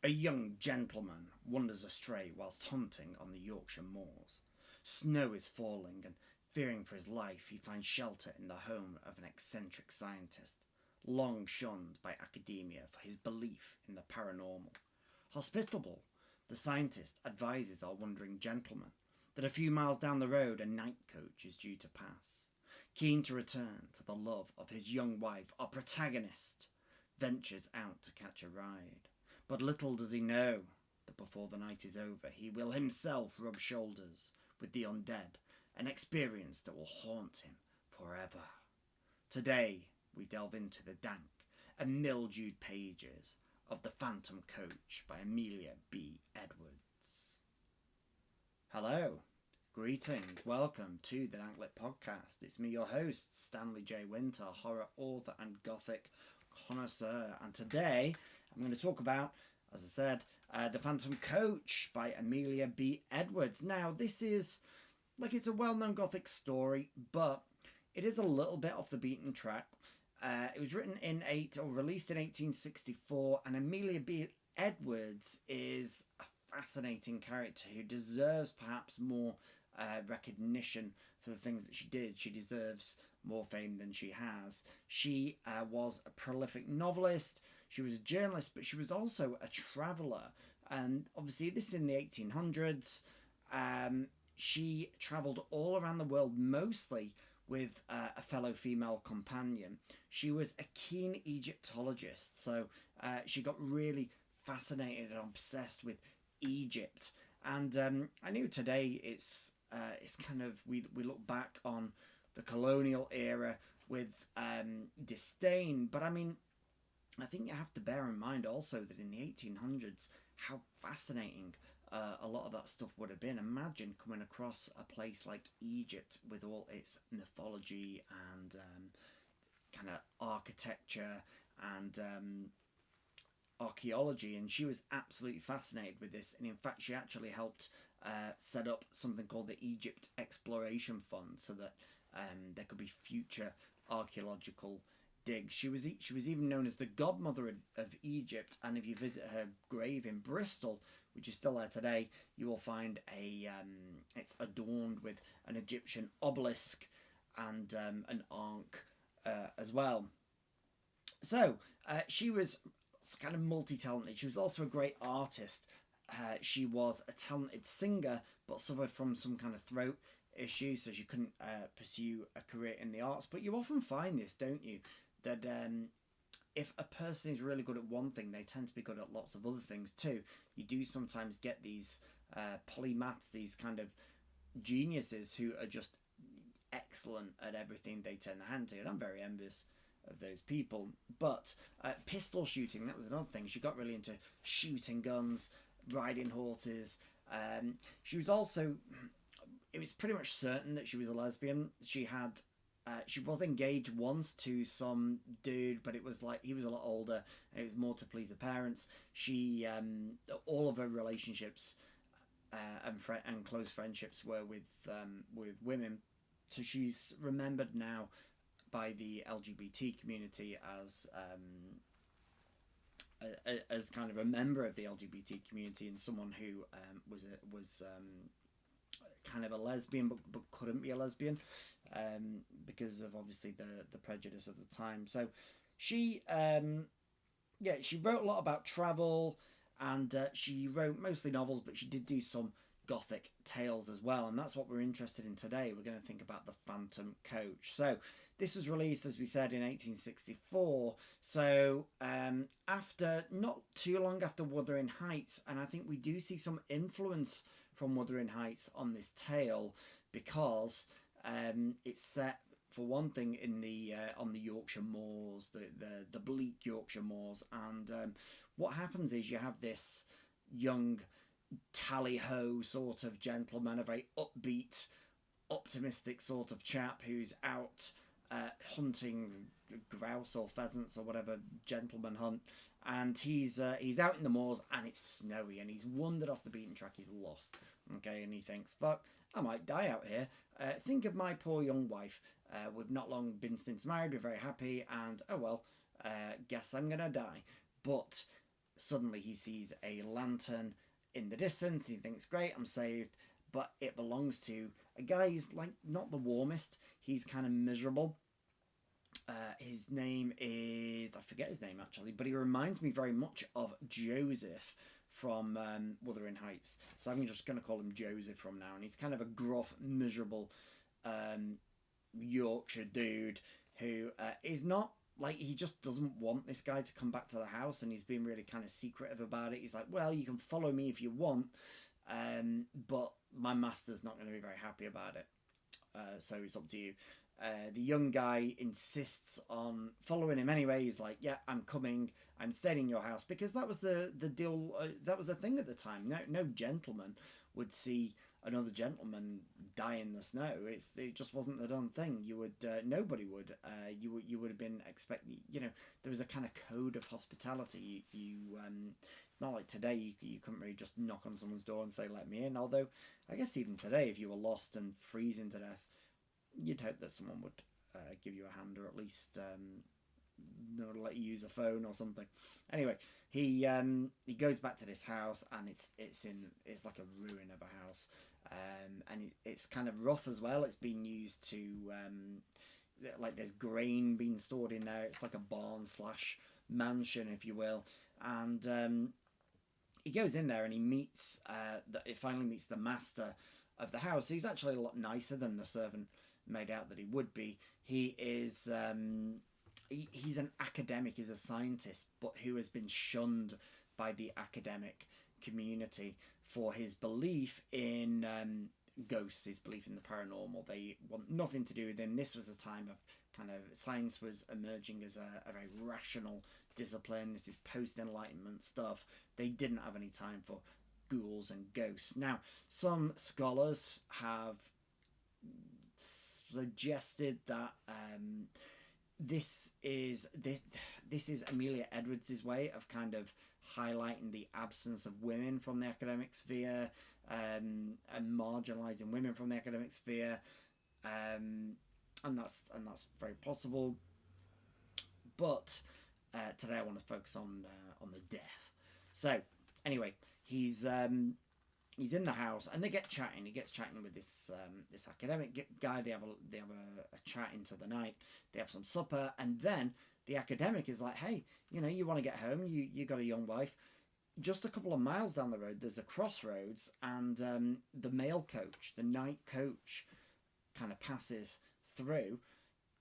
A young gentleman wanders astray whilst hunting on the Yorkshire moors. Snow is falling, and fearing for his life, he finds shelter in the home of an eccentric scientist, long shunned by academia for his belief in the paranormal. Hospitable, the scientist advises our wandering gentleman that a few miles down the road a night coach is due to pass. Keen to return to the love of his young wife, our protagonist ventures out to catch a ride. But little does he know that before the night is over, he will himself rub shoulders with the undead, an experience that will haunt him forever. Today, we delve into the dank and mildewed pages of The Phantom Coach by Amelia B. Edwards. Hello, greetings, welcome to the Danklit Podcast. It's me, your host, Stanley J. Winter, horror author and gothic connoisseur. And today, I'm going to talk about, as I said, The Phantom Coach by Amelia B. Edwards. Now, this is, it's a well-known gothic story, but it is a little bit off the beaten track. It was released in 1864, and Amelia B. Edwards is a fascinating character who deserves perhaps more recognition for the things that she did. She deserves more fame than she has. She was a prolific novelist. She was a journalist, but she was also a traveller. And obviously, this is in the 1800s. She travelled all around the world, mostly with a fellow female companion. She was a keen Egyptologist, so she got really fascinated and obsessed with Egypt. And I knew today it's kind of, we look back on the colonial era with disdain, but I mean, I think you have to bear in mind also that in the 1800s, how fascinating a lot of that stuff would have been. Imagine coming across a place like Egypt with all its mythology and kind of architecture and archaeology, and she was absolutely fascinated with this. And in fact, she actually helped set up something called the Egypt Exploration Fund, so that there could be future archaeological digs. She was even known as the godmother of Egypt, and if you visit her grave in Bristol, which is still there today, you will find it's adorned with an Egyptian obelisk and an ankh as well. So she was kind of multi-talented. She was also a great artist. She was a talented singer, but suffered from some kind of throat issues, so she couldn't pursue a career in the arts. But you often find this, don't you, that if a person is really good at one thing, they tend to be good at lots of other things too. You do sometimes get these polymaths, these kind of geniuses who are just excellent at everything they turn their hand to, and I'm very envious of those people. But pistol shooting, that was another thing. She got really into shooting guns, riding horses. She was also, it was pretty much certain that she was a lesbian. She was engaged once to some dude, but it was like he was a lot older, and it was more to please her parents. She, all of her relationships and close friendships were with women, so she's remembered now by the LGBT community as kind of a member of the LGBT community, and someone who was kind of a lesbian, but couldn't be a lesbian because of obviously the prejudice of the time. So she wrote a lot about travel, and she wrote mostly novels, but she did do some gothic tales as well, and that's what we're interested in today. We're going to think about The Phantom Coach. So this was released, as we said, in 1864, so after not too long after Wuthering Heights, and I think we do see some influence from Wuthering Heights on this tale, because it's set, for one thing, in the on the Yorkshire moors, the bleak Yorkshire moors, and what happens is you have this young tally-ho sort of gentleman, a very upbeat, optimistic sort of chap who's out hunting grouse or pheasants or whatever gentlemen hunt, and he's out in the moors, and it's snowy, and he's wandered off the beaten track. He's lost, okay, and he thinks, fuck, I might die out here. Think of my poor young wife. We've not long been since married, we're very happy, and oh well, guess I'm gonna die. But Suddenly he sees a lantern in the distance. He thinks, great, I'm saved. But it belongs to a guy who's like not the warmest. He's kind of miserable. His name is, I forget his name actually, but he reminds me very much of Joseph from Wuthering Heights. So I'm just going to call him Joseph from now. And he's kind of a gruff, miserable Yorkshire dude who is not, like, he just doesn't want this guy to come back to the house, and he's been really kind of secretive about it. He's like, well, you can follow me if you want, but my master's not going to be very happy about it. So it's up to you. The young guy insists on following him anyway. He's like, yeah, I'm coming. I'm staying in your house, because that was the deal. That was the thing at the time. No gentleman would see another gentleman die in the snow. It just wasn't the done thing. You would nobody would. You would have been expecting. There was a kind of code of hospitality. It's not like today. You couldn't really just knock on someone's door and say, let me in. Although I guess even today, if you were lost and freezing to death, you'd hope that someone would give you a hand, or at least let you use a phone or something. Anyway, he goes back to this house, and it's like a ruin of a house, and it's kind of rough as well. It's been used to like there's grain being stored in there. It's like a barn / mansion, if you will, and he goes in there and he finally meets the master of the house. He's actually a lot nicer than the servant made out that he would be. He is he's an academic, he's a scientist, but who has been shunned by the academic community for his belief in ghosts, his belief in the paranormal. They want nothing to do with him. This was a time of kind of science was emerging as a very rational discipline. This is post-enlightenment stuff. They didn't have any time for ghouls and ghosts. Now, some scholars have suggested that this is Amelia Edwards's way of kind of highlighting the absence of women from the academic sphere, and marginalizing women from the academic sphere, and that's very possible. But today I want to focus on the death. So anyway, he's in the house, and they get chatting. He gets chatting with this academic guy. They have a chat into the night. They have some supper, and then the academic is like, "Hey, you want to get home? You got a young wife. Just a couple of miles down the road, there's a crossroads, and the mail coach, the night coach, kind of passes through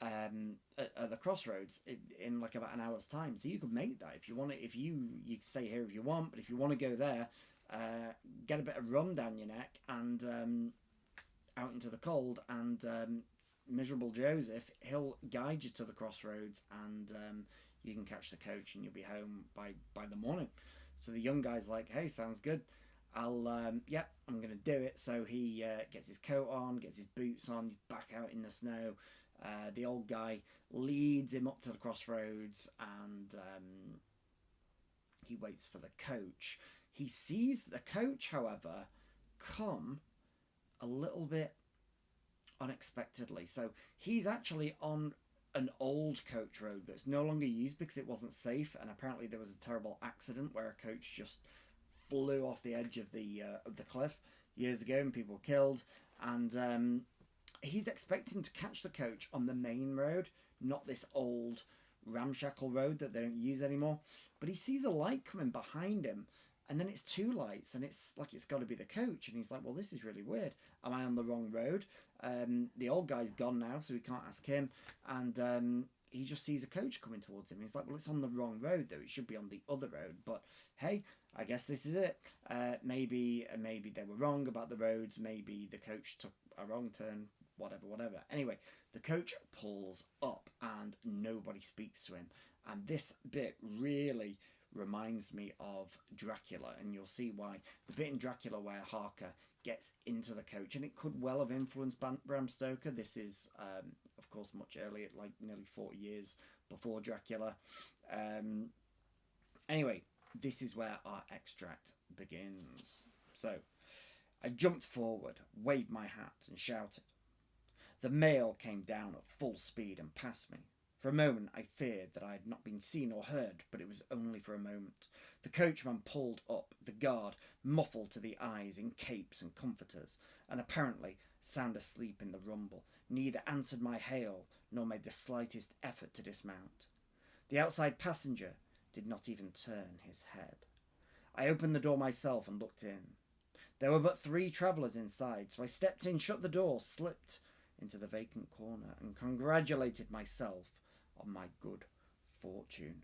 at the crossroads in like about an hour's time. So you could make that if you want it. If you can stay here if you want, but if you want to go there." Get a bit of rum down your neck and out into the cold, and miserable Joseph, he'll guide you to the crossroads, and you can catch the coach and you'll be home by the morning. So the young guy's like, hey, sounds good. I'm gonna do it. So he gets his coat on, gets his boots on, he's back out in the snow. The old guy leads him up to the crossroads, and he waits for the coach. He sees the coach, however, come a little bit unexpectedly. So he's actually on an old coach road that's no longer used because it wasn't safe, and apparently there was a terrible accident where a coach just flew off the edge of the cliff years ago, and people were killed. And he's expecting to catch the coach on the main road, not this old ramshackle road that they don't use anymore. But he sees a light coming behind him, and then it's two lights, and it's like it's got to be the coach. And he's like, well, this is really weird. Am I on the wrong road? The old guy's gone now, so we can't ask him. And he just sees a coach coming towards him. He's like, well, it's on the wrong road, though. It should be on the other road. But hey, I guess this is it. Maybe they were wrong about the roads. Maybe the coach took a wrong turn. Whatever. Anyway, the coach pulls up, and nobody speaks to him. And this bit really reminds me of Dracula, and you'll see why. The bit in Dracula where Harker gets into the coach, and it could well have influenced Bram Stoker. This is, of course, much earlier, like nearly 40 years before Dracula. Anyway, this is where our extract begins. So, I jumped forward, waved my hat, and shouted. The mail came down at full speed and passed me. For a moment I feared that I had not been seen or heard, but it was only for a moment. The coachman pulled up, the guard, muffled to the eyes in capes and comforters, and apparently sound asleep in the rumble, neither answered my hail nor made the slightest effort to dismount. The outside passenger did not even turn his head. I opened the door myself and looked in. There were but 3 travellers inside, so I stepped in, shut the door, slipped into the vacant corner, and congratulated myself on my good fortune.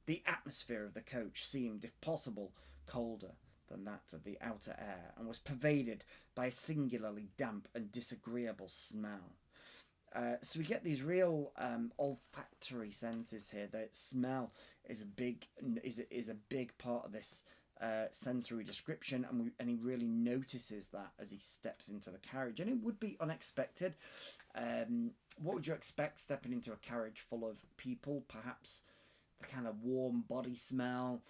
The atmosphere of the coach seemed, if possible, colder than that of the outer air, and was pervaded by a singularly damp and disagreeable smell. So we get these real olfactory senses here. That smell is a big part of this sensory description, and he really notices that as he steps into the carriage, and it would be unexpected. What would you expect stepping into a carriage full of people? Perhaps the kind of warm body smell,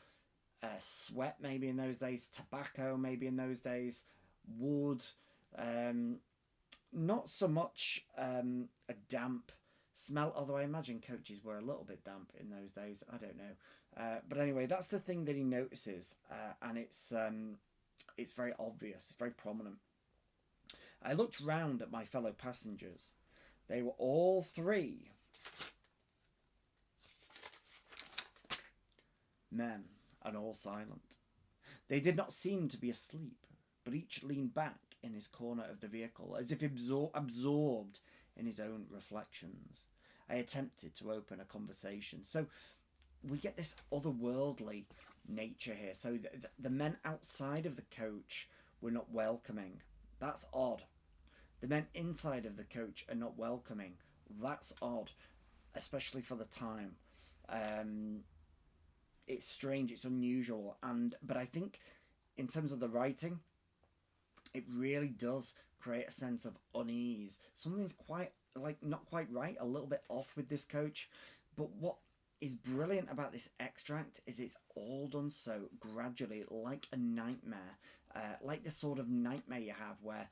sweat maybe in those days, tobacco maybe in those days, wood, not so much a damp smell, although I imagine coaches were a little bit damp in those days. I don't know. But anyway, that's the thing that he notices, and it's very obvious, it's very prominent. I looked round at my fellow passengers. They were all 3 men, and all silent. They did not seem to be asleep, but each leaned back in his corner of the vehicle, as if absorbed in his own reflections. I attempted to open a conversation. So we get this otherworldly nature here. So the men outside of the coach were not welcoming. That's odd. The men inside of the coach are not welcoming. That's odd, especially for the time. It's strange, it's unusual, but I think in terms of the writing, it really does create a sense of unease. Something's not quite right, a little bit off with this coach. But what is brilliant about this extract is it's all done so gradually, like a nightmare, like the sort of nightmare you have where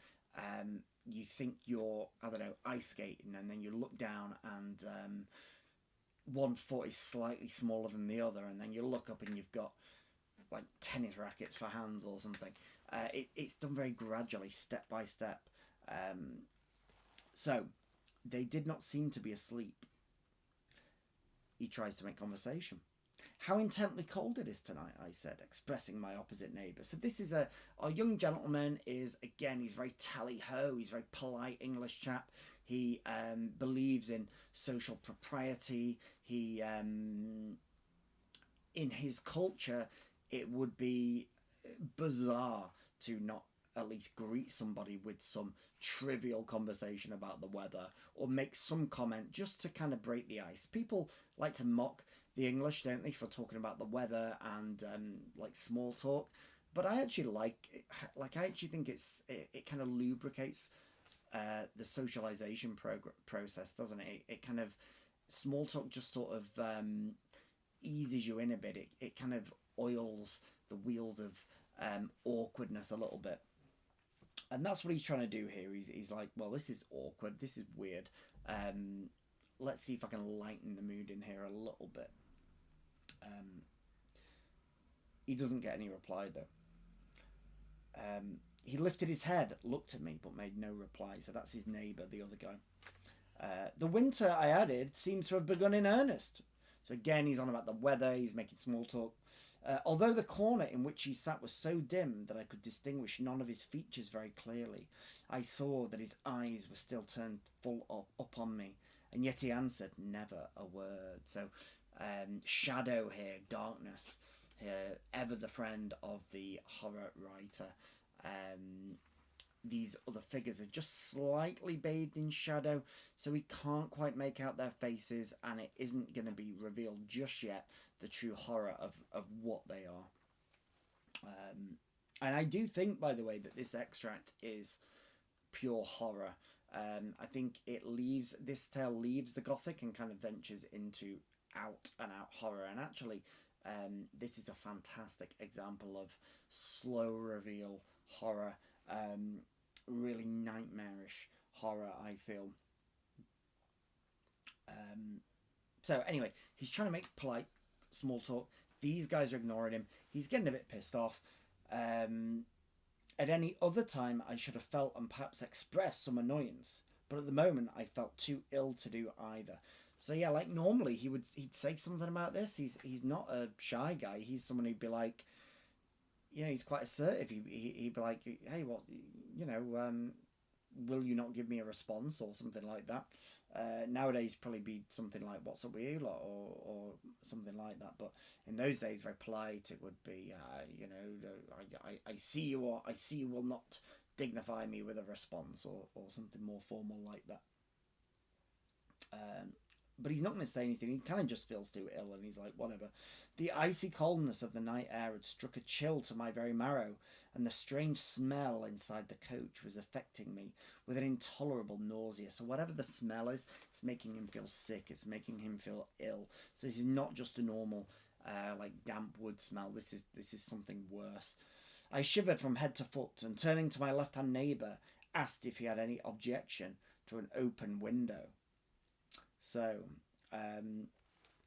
you think you're, I don't know, ice skating, and then you look down and one foot is slightly smaller than the other, and then you look up and you've got like tennis rackets for hands or something. It's done very gradually, step by step. So they did not seem to be asleep. He tries to make conversation. How intently cold it is tonight, I said, expressing my opposite neighbour. So this is our young gentleman is, again, he's very tally-ho, he's a very polite English chap. He believes in social propriety. He, in his culture, it would be bizarre to not at least greet somebody with some trivial conversation about the weather, or make some comment just to kind of break the ice. People like to mock the English, don't they, for talking about the weather and like small talk. But I actually I actually think it kind of lubricates the socialization process, doesn't it? It kind of, small talk just sort of eases you in a bit. It kind of oils the wheels of awkwardness a little bit. And that's what he's trying to do here. He's like, well, this is awkward, this is weird. Let's see if I can lighten the mood in here a little bit. He doesn't get any reply, though. He lifted his head, looked at me, but made no reply. So that's his neighbour, the other guy. The winter, I added, seems to have begun in earnest. So again, he's on about the weather, he's making small talk. Although the corner in which he sat was so dim that I could distinguish none of his features very clearly, I saw that his eyes were still turned full up on me, and yet he answered never a word. So shadow here, darkness here, ever the friend of the horror writer. These other figures are just slightly bathed in shadow, so we can't quite make out their faces, and it isn't going to be revealed just yet the true horror of what they are. And I do think, by the way, that this extract is pure horror. I think this tale leaves the Gothic and kind of ventures into out and out horror. And actually, this is a fantastic example of slow reveal horror. Really nightmarish horror, I feel. So anyway, he's trying to make polite small talk. These guys are ignoring him. He's getting a bit pissed off. At any other time, I should have felt and perhaps expressed some annoyance, but at the moment, I felt too ill to do either. So yeah, like normally he'd say something about this. He's not a shy guy. He's someone who'd be like, he's quite assertive. He'd be like, hey, what, will you not give me a response or something like that? Nowadays, probably be something like, what's up with you lot, or something like that. But in those days, very polite. It would be, I see you, or I see you will not dignify me with a response, or something more formal like that. But he's not going to say anything. He kind of just feels too ill, and he's like, whatever. The icy coldness of the night air had struck a chill to my very marrow, and the strange smell inside the coach was affecting me with an intolerable nausea. So whatever the smell is, it's making him feel sick. It's making him feel ill. So this is not just a normal, like damp wood smell. This is something worse. I shivered from head to foot, and turning to my left-hand neighbour, asked if he had any objection to an open window. So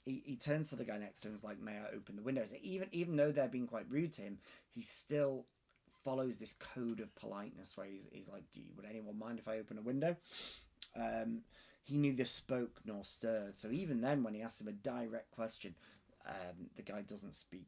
he turns to the guy next to him and is like, may I open the windows? Even though they're being quite rude to him, he still follows this code of politeness where he's like, would anyone mind if I open a window? He neither spoke nor stirred. So even then, when he asked him a direct question, the guy doesn't speak.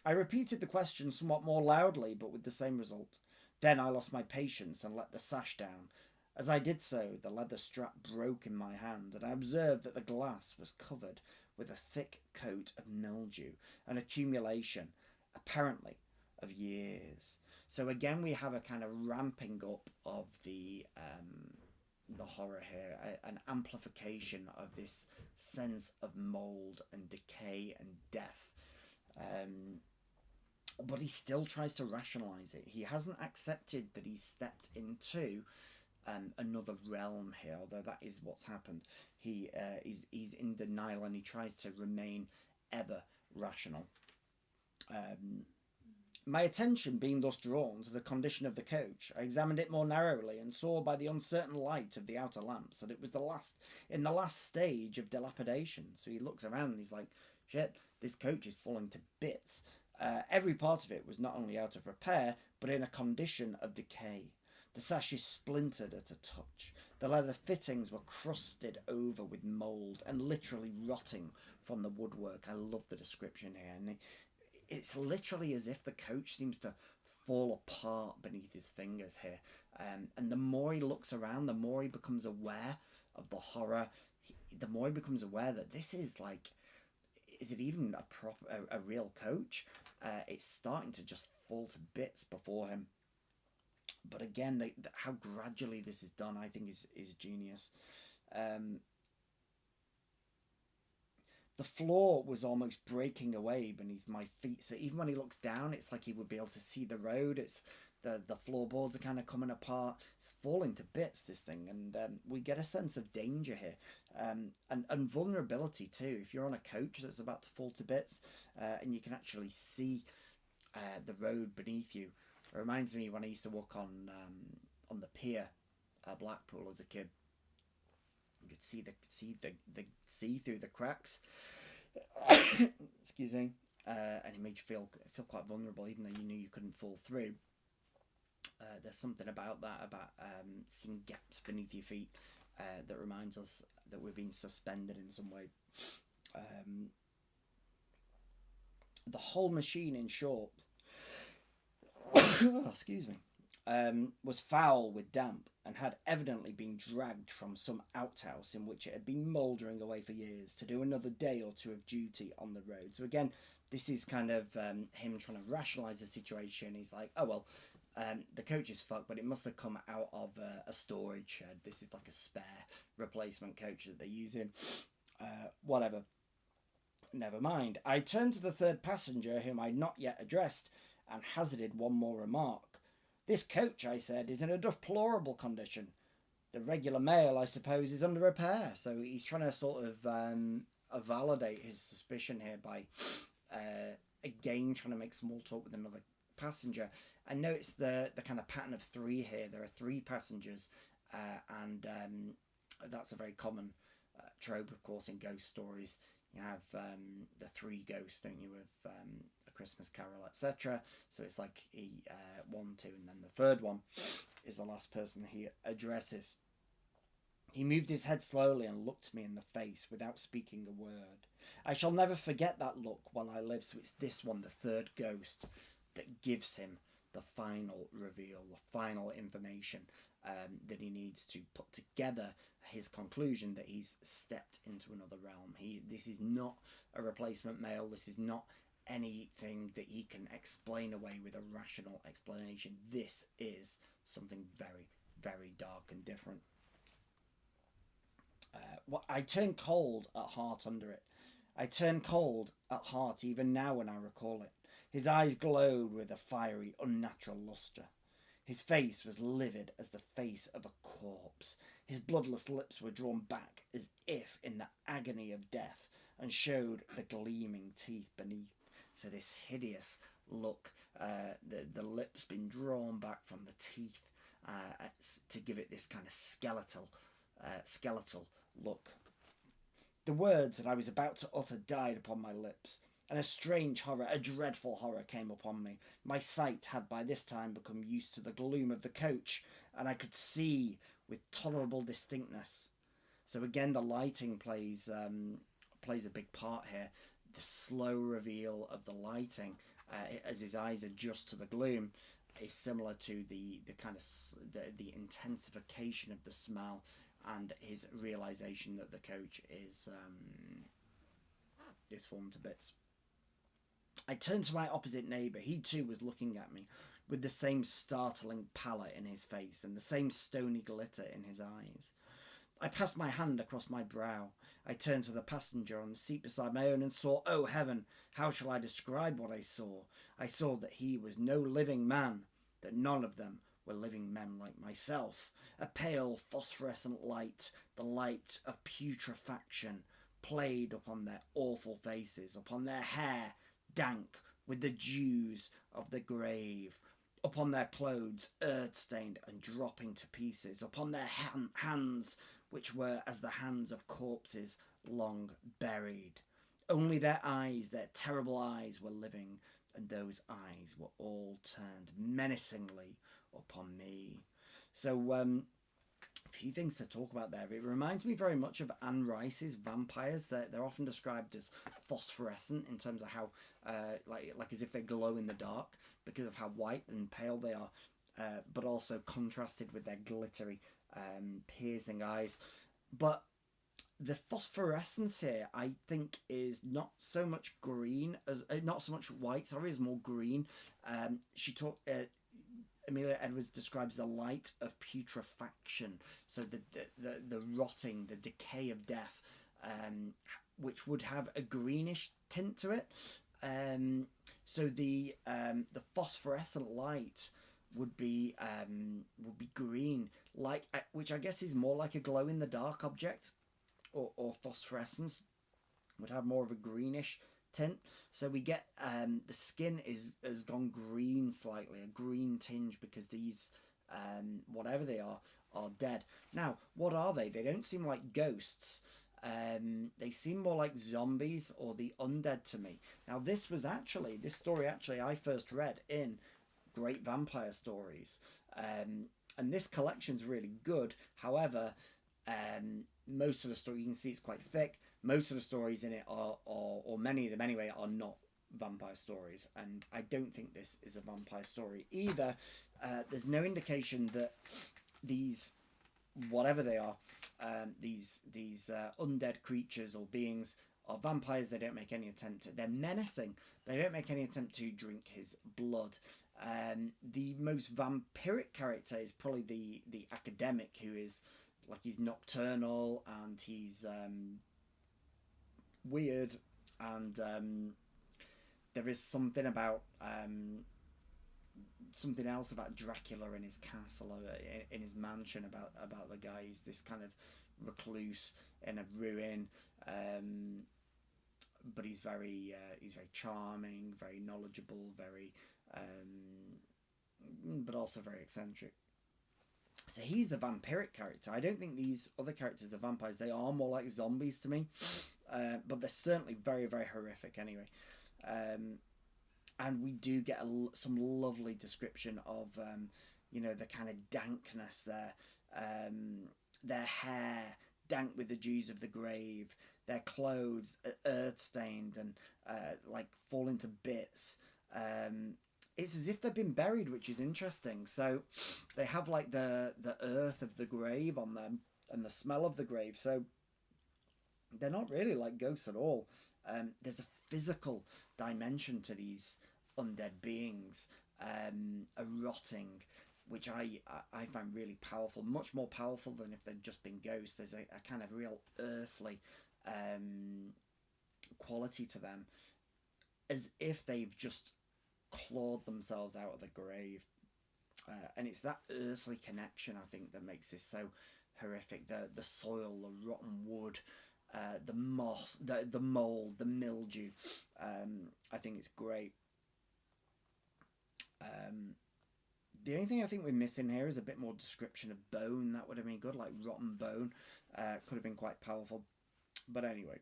I repeated the question somewhat more loudly, but with the same result. Then I lost my patience and let the sash down. As I did so, the leather strap broke in my hand, and I observed that the glass was covered with a thick coat of mildew, an accumulation, apparently, of years. So again, we have a kind of ramping up of the horror here, an amplification of this sense of mould and decay and death. But he still tries to rationalise it. He hasn't accepted that he's stepped into another realm here, although that is what's happened. He's in denial, and he tries to remain ever rational. My attention being thus drawn to the condition of the coach, I examined it more narrowly and saw by the uncertain light of the outer lamps that it was in the last stage of dilapidation. So he looks around and he's like, shit, this coach is falling to bits. Every part of it was not only out of repair, but in a condition of decay. The sashes splintered at a touch. The leather fittings were crusted over with mould and literally rotting from the woodwork. I love the description here. And it's literally as if the coach seems to fall apart beneath his fingers here. And the more he looks around, the more he becomes aware of the horror. The more he becomes aware that this is like, is it even a real coach? It's starting to just fall to bits before him. But again, how gradually this is done, I think, is genius. The floor was almost breaking away beneath my feet. So even when he looks down, it's like he would be able to see the road. It's the floorboards are kind of coming apart. It's falling to bits, this thing. And we get a sense of danger here. And vulnerability too. If you're on a coach that's about to fall to bits, and you can actually see the road beneath you. It reminds me when I used to walk on the pier at Blackpool as a kid. You could see the sea through the cracks. Excuse me. And it made you feel quite vulnerable, even though you knew you couldn't fall through. There's something about that, about seeing gaps beneath your feet, that reminds us that we're being suspended in some way. The whole machine, in short, excuse me, was foul with damp and had evidently been dragged from some outhouse in which it had been mouldering away for years to do another day or two of duty on the road. So again, this is kind of him trying to rationalise the situation. He's like, oh well, the coach is fucked, but it must have come out of a storage shed. This is like a spare replacement coach that they're using. Whatever. Never mind. I turned to the third passenger, whom I'd not yet addressed, and hazarded one more remark. This coach, I said, is in a deplorable condition. The regular mail, I suppose, is under repair. So he's trying to sort of validate his suspicion here by, again, trying to make small talk with another passenger. I noticed the kind of pattern of three here. There are three passengers, and that's a very common trope, of course, in ghost stories. You have the three ghosts, don't you, of A Christmas Carol, etc. So it's like he one, two, and then the third one is the last person he addresses. He moved his head slowly and looked me in the face without speaking a word. I shall never forget that look while I live, so it's this one, the third ghost, that gives him the final reveal, the final information that he needs to put together his conclusion that he's stepped into another realm. This is not a replacement male. This is not anything that he can explain away with a rational explanation. This is something very, very dark and different. I turn cold at heart under it. I turn cold at heart even now when I recall it. His eyes glowed with a fiery, unnatural lustre. His face was livid as the face of a corpse. His bloodless lips were drawn back as if in the agony of death, and showed the gleaming teeth beneath. So this hideous look, the lips been drawn back from the teeth to give it this kind of skeletal look. The words that I was about to utter died upon my lips, and a strange horror, a dreadful horror came upon me. My sight had by this time become used to the gloom of the coach, and I could see with tolerable distinctness. So again, the lighting plays a big part here. The slow reveal of the lighting as his eyes adjust to the gloom is similar to the kind of the intensification of the smell and his realization that the coach is fallen to bits. I turned to my opposite neighbour. He too was looking at me with the same startling pallor in his face and the same stony glitter in his eyes. I passed my hand across my brow. I turned to the passenger on the seat beside my own and saw, oh heaven, how shall I describe what I saw? I saw that he was no living man, that none of them were living men like myself. A pale phosphorescent light, the light of putrefaction, played upon their awful faces, upon their hair, dank with the dews of the grave, upon their clothes, earth-stained and dropping to pieces, upon their hands, which were as the hands of corpses long buried. Only their eyes, their terrible eyes, were living, and those eyes were all turned menacingly upon me. So, a few things to talk about there. It reminds me very much of Anne Rice's vampires. They're often described as phosphorescent in terms of how, like as if they glow in the dark because of how white and pale they are, but also contrasted with their glittery, piercing eyes. But the phosphorescence here, I think, is not so much green as not so much white. Sorry, is more green. Amelia Edwards describes the light of putrefaction, so the rotting, the decay of death, which would have a greenish tint to it. So the phosphorescent light would be green, which I guess is more like a glow in the dark object, or phosphorescence would have more of a greenish tint. So we get the skin has gone green slightly, a green tinge, because these whatever they are dead. Now, what are they? They don't seem like ghosts. They seem more like zombies or the undead to me. Now, this story I first read in Great Vampire Stories, and this collection's really good. However, most of the story, you can see it's quite thick. Most of the stories in it or many of them anyway, are not vampire stories, and I don't think this is a vampire story either. There's no indication that these, whatever they are, these undead creatures or beings are vampires. They don't make any attempt they're menacing. They don't make any attempt to drink his blood. The most vampiric character is probably the academic, who is like, he's nocturnal and he's weird, and there is something about something else about Dracula in his castle, or in his mansion, about the guy. He's this kind of recluse in a ruin, but he's very charming, very knowledgeable, very but also very eccentric. So he's the vampiric character. I don't think these other characters are vampires. They are more like zombies to me. But they're certainly very, very horrific anyway. And we do get some lovely description of, the kind of dankness there. Their hair dank with the dews of the grave. Their clothes earth stained and fall into bits. It's as if they've been buried, which is interesting. So they have like the earth of the grave on them and the smell of the grave. So they're not really like ghosts at all. There's a physical dimension to these undead beings, a rotting, which I find really powerful, much more powerful than if they'd just been ghosts. There's a kind of real earthly quality to them, as if they've just clawed themselves out of the grave. And it's that earthly connection, I think, that makes this so horrific. The soil, the rotten wood, the moss, the mold, the mildew. I think it's great. The only thing I think we're missing here is a bit more description of bone. That would have been good, like rotten bone. Could have been quite powerful. But anyway.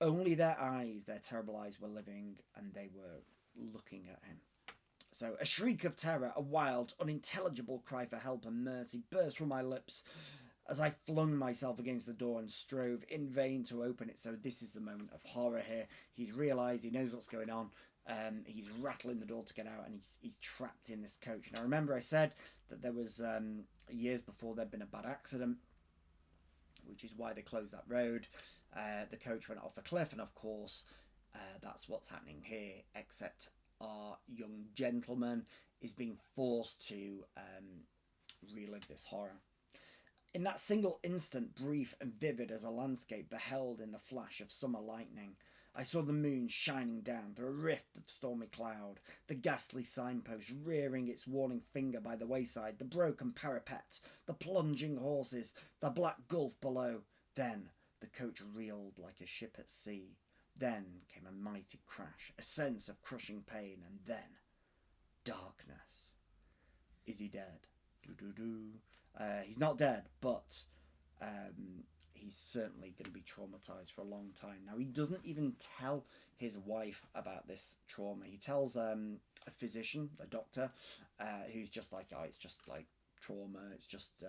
Only their eyes, their terrible eyes, were living, and they were looking at him. So a shriek of terror, a wild, unintelligible cry for help and mercy burst from my lips as I flung myself against the door and strove in vain to open it. So this is the moment of horror here. He's realised, he knows what's going on. He's rattling the door to get out, and he's trapped in this coach. Now remember I said that there was years before there'd been a bad accident, which is why they closed that road. The coach went off the cliff, and of course that's what's happening here, except our young gentleman is being forced to relive this horror. In that single instant, brief and vivid as a landscape beheld in the flash of summer lightning, I saw the moon shining down through a rift of stormy cloud, the ghastly signpost rearing its warning finger by the wayside, the broken parapet, the plunging horses, the black gulf below. Then the coach reeled like a ship at sea. Then came a mighty crash, a sense of crushing pain, and then darkness. Is he dead? He's not dead, but he's certainly going to be traumatized for a long time. Now, he doesn't even tell his wife about this trauma. He tells a physician, a doctor, who's just like, oh, it's just like trauma. It's just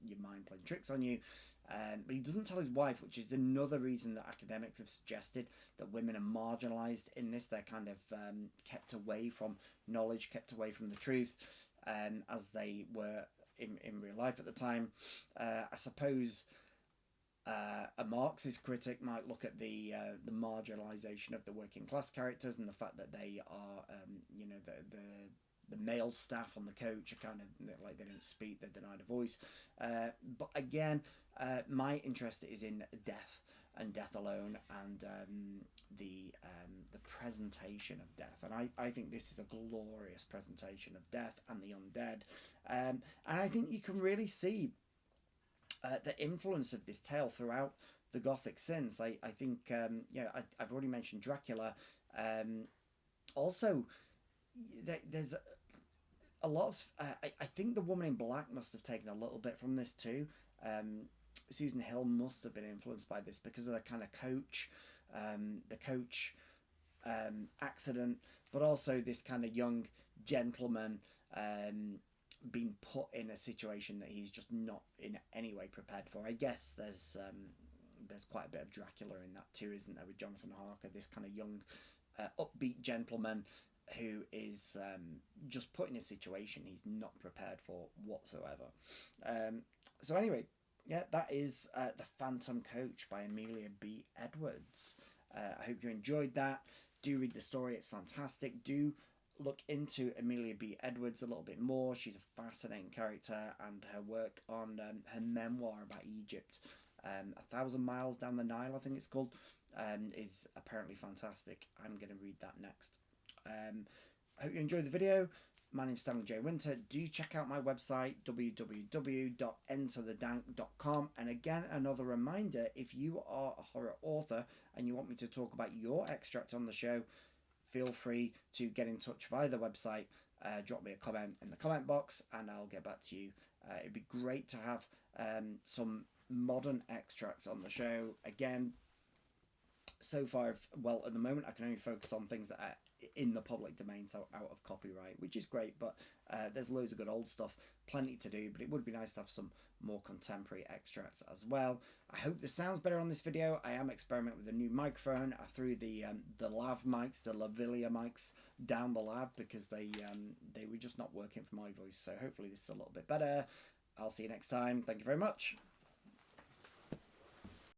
your mind playing tricks on you. But he doesn't tell his wife, which is another reason that academics have suggested that women are marginalised in this. They're kind of kept away from knowledge, kept away from the truth, as they were in real life at the time. I suppose a Marxist critic might look at the marginalisation of the working class characters and the fact that they are, the male staff on the coach are kind of like they don't speak, they're denied a voice. But again, my interest is in death and death alone, and the presentation of death. And I think this is a glorious presentation of death and the undead. And I think you can really see the influence of this tale throughout the Gothic since. I think, I've already mentioned Dracula. Also, there's a lot of... I think The Woman in Black must have taken a little bit from this too. Susan Hill must have been influenced by this because of the kind of coach, accident, but also this kind of young gentleman being put in a situation that he's just not in any way prepared for. I guess there's quite a bit of Dracula in that too, isn't there, with Jonathan Harker, this kind of young, upbeat gentleman who is just put in a situation he's not prepared for whatsoever. So anyway, yeah, that is The Phantom Coach by Amelia B. Edwards. I hope you enjoyed that. Do read the story, it's fantastic. Do look into Amelia B. Edwards a little bit more. She's a fascinating character, and her work on her memoir about Egypt, 1,000 Miles Down the Nile, I think it's called, is apparently fantastic. I'm going to read that next. I hope you enjoyed the video. My name's Stanley J. Winter. Do check out my website, www.enterthedank.com. And again, another reminder, if you are a horror author and you want me to talk about your extract on the show, feel free to get in touch via the website. drop me a comment in the comment box and I'll get back to you. It'd be great to have some modern extracts on the show. Again, so far, well, at the moment I can only focus on things that are in the public domain, so out of copyright, which is great, but there's loads of good old stuff, plenty to do, but it would be nice to have some more contemporary extracts as well. I hope this sounds better on this video. I am experimenting with a new microphone. I threw the lav mics, the lavalier mics, down the lab because they were just not working for my voice, so hopefully this is a little bit better. I'll see you next time. Thank you very much.